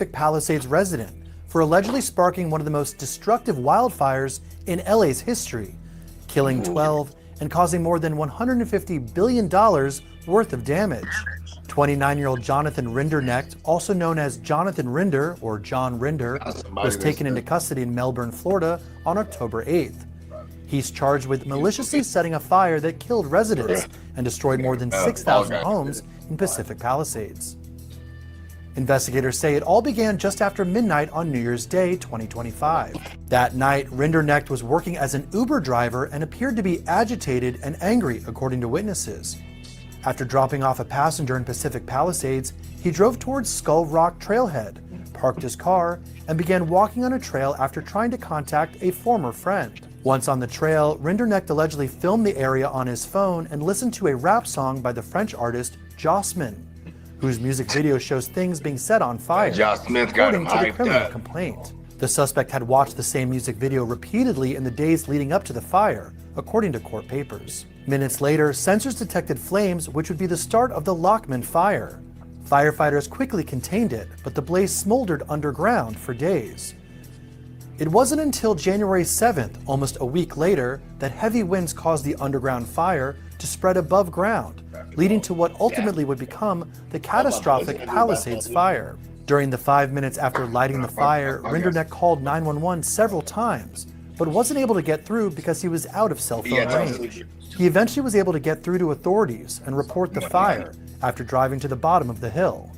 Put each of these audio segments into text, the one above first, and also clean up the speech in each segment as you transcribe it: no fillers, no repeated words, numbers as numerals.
Palisades resident for allegedly sparking one of the most destructive wildfires in LA's history, killing 12 and causing more than $150 billion worth of damage. 29-year-old Jonathan Rinderknecht, also known as Jonathan Rinder or John Rinder, was taken into custody in Melbourne, Florida on October 8th. He's charged with maliciously setting a fire that killed residents and destroyed more than 6,000 homes in Pacific Palisades. Investigators say it all began just after midnight on New Year's Day 2025. That night, Rinderknecht was working as an Uber driver and appeared to be agitated and angry, according to witnesses. After dropping off a passenger in Pacific Palisades, he drove towards Skull Rock Trailhead, parked his car, and began walking on a trail after trying to contact a former friend. Once on the trail, Rinderknecht allegedly filmed the area on his phone and listened to a rap song by the French artist Jossman, whose music video shows things being set on fire, according to the criminal complaint. The suspect had watched the same music video repeatedly in the days leading up to the fire, according to court papers. Minutes later, sensors detected flames, which would be the start of the Lockman fire. Firefighters quickly contained it, but the blaze smoldered underground for days. It wasn't until January 7th, almost a week later, that heavy winds caused the underground fire to spread above ground, leading to what ultimately would become the catastrophic Palisades Fire. During the 5 minutes after lighting the fire, Rinderknecht called 911 several times, but wasn't able to get through because he was out of cell phone range. He eventually was able to get through to authorities and report the fire after driving to the bottom of the hill.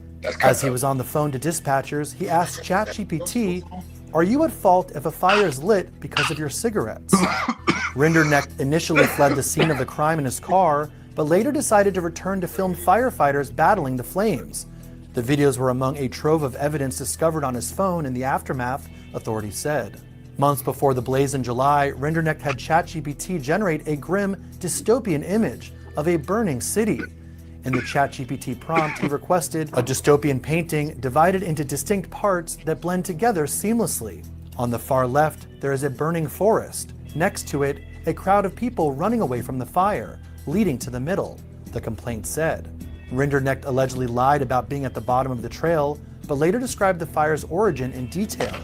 As he was on the phone to dispatchers, he asked ChatGPT, "Are you at fault if a fire is lit because of your cigarettes?" Rinderknecht initially fled the scene of the crime in his car, but later decided to return to film firefighters battling the flames. The videos were among a trove of evidence discovered on his phone in the aftermath, authorities said. Months before the blaze in July, Rinderknecht had ChatGPT generate a grim, dystopian image of a burning city. In the ChatGPT prompt, he requested a dystopian painting divided into distinct parts that blend together seamlessly. On the far left, there is a burning forest. Next to it, a crowd of people running away from the fire, leading to the middle, the complaint said. Rinderknecht allegedly lied about being at the bottom of the trail, but later described the fire's origin in detail,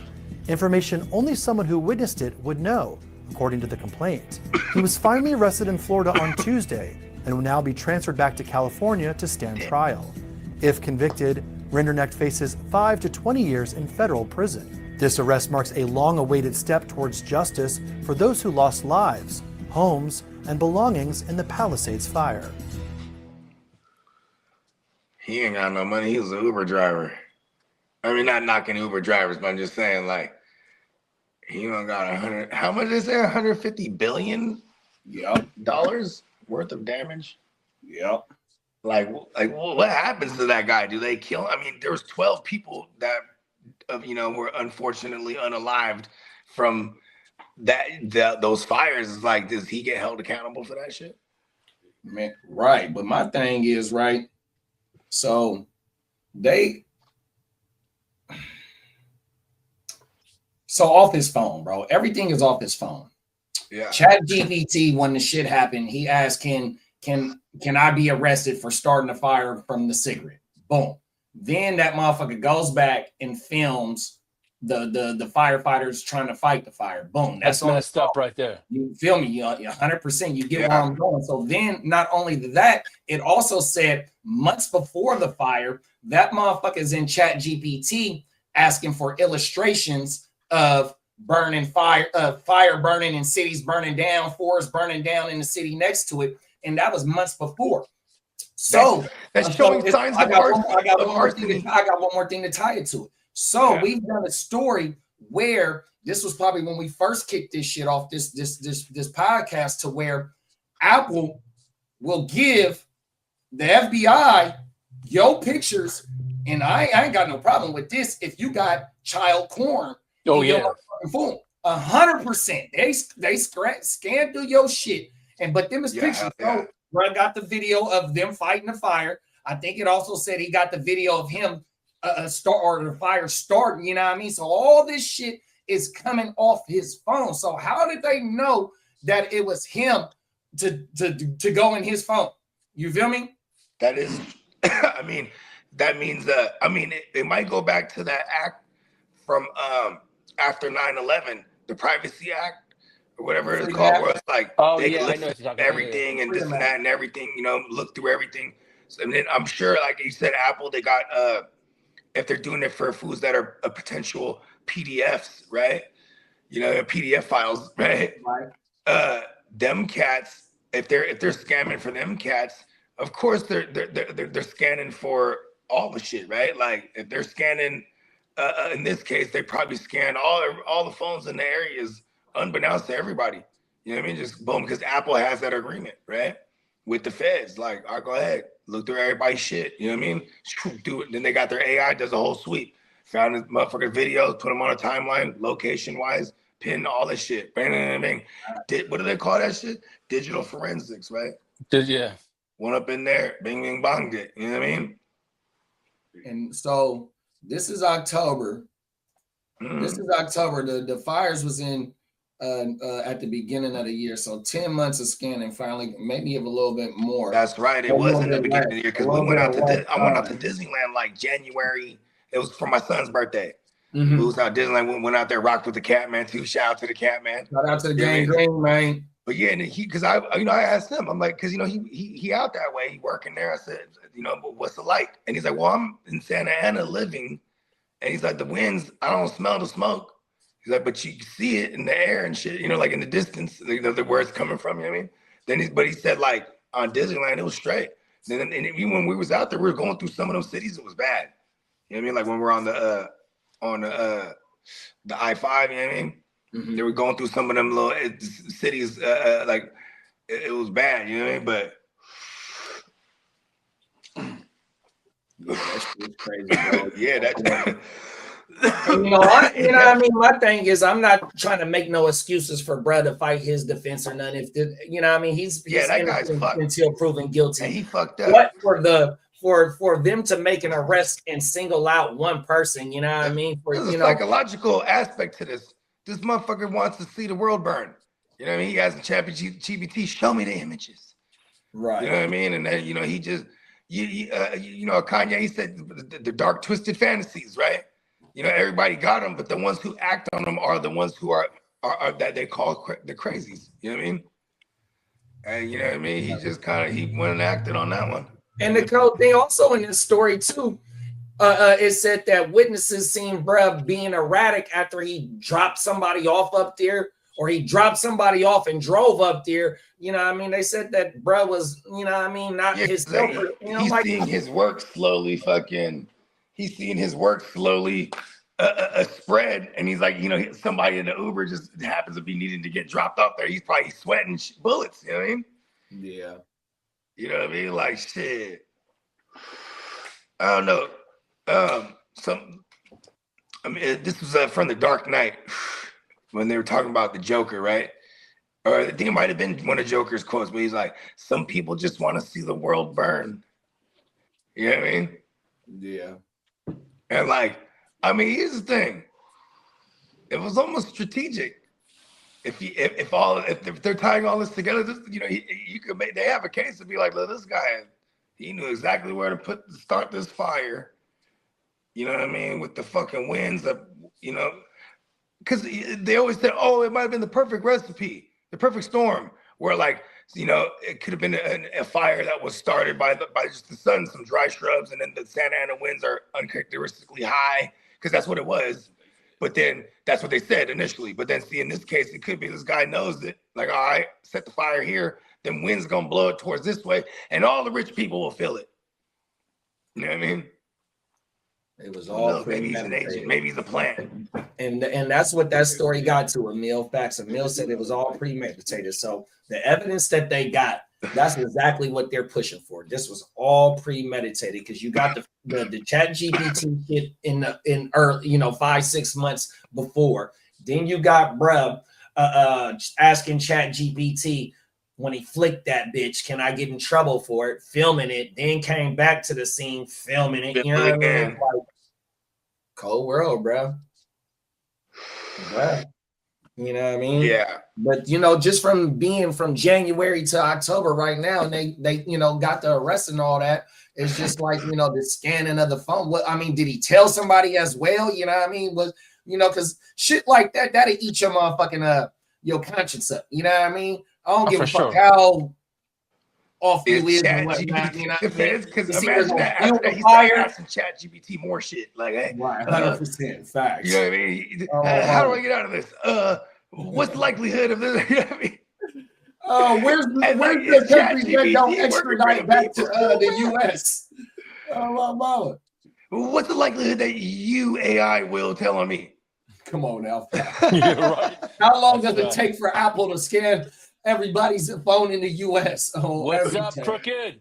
information only someone who witnessed it would know, according to the complaint. He was finally arrested in Florida on Tuesday and will now be transferred back to California to stand trial. If convicted, Rinderknecht faces 5 to 20 years in federal prison. This arrest marks a long-awaited step towards justice for those who lost lives, homes, and belongings in the Palisades Fire. He ain't got no money. He was an Uber driver. I mean, not knocking Uber drivers, but I'm just saying, like, he don't got 100. How much is there? $150 billion dollars worth of damage. Yep. Like, what happens to that guy? Do they kill? I mean, there was 12 people that, were unfortunately unalived from those fires. It's like, does he get held accountable for that shit? Man, right. But my thing is, right. So off his phone, bro. Everything is off his phone. Yeah. ChatGPT, when the shit happened, he asked, can I be arrested for starting a fire from the cigarette? Boom. Then that motherfucker goes back and films the firefighters trying to fight the fire. Boom. That's messed up right there. You feel me? 100%. You get where I'm going. So then not only that, it also said months before the fire, that motherfucker's in ChatGPT asking for illustrations of burning fire burning and cities burning down, forests burning down in the city next to it. And that was months before. So that's showing signs of arson. I got one more thing to tie it to it. So we've done a story where this was probably when we first kicked this shit off, this podcast, to where Apple will give the FBI your pictures, and I ain't got no problem with this if you got child porn. Oh yeah, phone 100%. They scan through your shit, but them is pictures. So I got the video of them fighting the fire. I think it also said he got the video of him the fire starting. You know what I mean? So all this shit is coming off his phone. So how did they know that it was him to go in his phone? You feel me? That is, I mean, that means I mean, it might go back to that act from after 9/11, the Privacy Act or whatever it's called, where it's like they can listen to everything and this and that and everything, you know, look through everything. So, and then I'm sure, like you said, Apple, they got if they're doing it for foods that are a potential PDFs, right? You know, PDF files, right? Right. Them cats, if they're scamming for them cats, of course they're scanning for all the shit, right? Like if they're scanning, in this case, they probably scan all the phones in the areas unbeknownst to everybody. You know what I mean? Just boom, because Apple has that agreement, right? With the feds, like, all right, go ahead, look through everybody's shit. You know what I mean? Do it. Then they got their AI, does a whole sweep. Found his motherfucking videos, put them on a timeline, location-wise, pin all this shit. Bang, bang, bang. What do they call that shit? Digital forensics, right? Yeah. Went up in there, bing, bing, bonged it. You know what I mean? And so this is October. This is October. The fires was in at the beginning of the year, so 10 months of scanning finally, maybe even a little bit more. That's right. It was in the beginning of the year because we went out to I went out to Disneyland like January. It was for my son's birthday. We was out Disneyland. We went out there, rocked with the Catman too. Shout out to the Catman. Shout out to the gang green, man. But yeah, and because I asked him, I'm like, because he out that way, he working there. I said, but what's it like? And he's like, well, I'm in Santa Ana living, and he's like, the winds, I don't smell the smoke. He's like, but you can see it in the air and shit, like in the distance, where it's coming from, you know what I mean? But he said, like, on Disneyland, it was straight. And even when we was out there, we were going through some of those cities, it was bad. You know what I mean? Like when we're on the I-5, you know what I mean? They were going through some of them little cities, like it was bad, you know what I mean? But that shit is crazy, bro. Yeah, that. I mean, my thing is, I'm not trying to make no excuses for bruh to fight his defense or nothing. He's that guy's fucked until proven guilty. And he fucked up. What for them to make an arrest and single out one person, you know what I mean? There's a psychological aspect to this. This motherfucker wants to see the world burn. You know what I mean? He has the ChatGPT, show me the images. Right. You know what I mean? And then, he just, Kanye, he said the dark, twisted fantasies, right? Everybody got them, but the ones who act on them are the ones who are that they call the crazies. You know what I mean? And you know what I mean? He just he went and acted on that one. And the code thing also in this story too, it said that witnesses seen bruh being erratic after he dropped somebody off up there, or he dropped somebody off and drove up there. You know what I mean? They said that bruh was, not his helper. He's seeing his work slowly he's seeing his work slowly spread. And he's like, somebody in the Uber just happens to be needing to get dropped off there. He's probably sweating bullets, you know what I mean? Yeah. You know what I mean? Like, shit. I don't know. This was from The Dark Knight when they were talking about the Joker, right? Or I think it might have been one of Joker's quotes, but he's like, some people just want to see the world burn. You know what I mean? Yeah. And here's the thing. It was almost strategic. If they're tying all this together, you could make, they have a case to be like, look, this guy, he knew exactly where to start this fire. You know what I mean? With the fucking winds up, because they always said, oh, it might have been the perfect recipe, the perfect storm, where it could have been a fire that was started by just the sun, some dry shrubs, and then the Santa Ana winds are uncharacteristically high, because that's what it was. But then that's what they said initially. But then see, in this case, it could be this guy knows that, like, all right, set the fire here, then wind's gonna blow it towards this way, and all the rich people will feel it. You know what I mean? It was all maybe he's an agent, maybe he's a plant. And that's what that story got to Emil. Facts. Emil said it was all premeditated. So the evidence that they got, that's exactly what they're pushing for. This was all premeditated because you got the ChatGPT shit in early, 5-6 months before. Then you got bruh asking ChatGPT when he flicked that bitch, can I get in trouble for it? Filming it, then came back to the scene, filming it. You know what I mean? Like, cold world, bro. Bruh. You know what I mean? Yeah. But just from being from January to October right now, and they got the arrest and all that. It's just like the scanning of the phone. What I mean, did he tell somebody as well? You know what I mean? Because shit like that'll eat your motherfucking your conscience up. You know what I mean? I don't give a fuck how off you is and whatnot. You know what I mean? Because imagine that after that, he started asking ChatGPT more shit. Like, hey, 100% facts. You know what I mean? How do I get out of this? What's the likelihood of this? You know what I mean? Where's the countries that don't extradite back to the U.S.? Mama. What's the likelihood that you AI will tell on me? Come on now. You're right. How long does it take for Apple to scan everybody's phone in the U.S.? What's up, Crooked?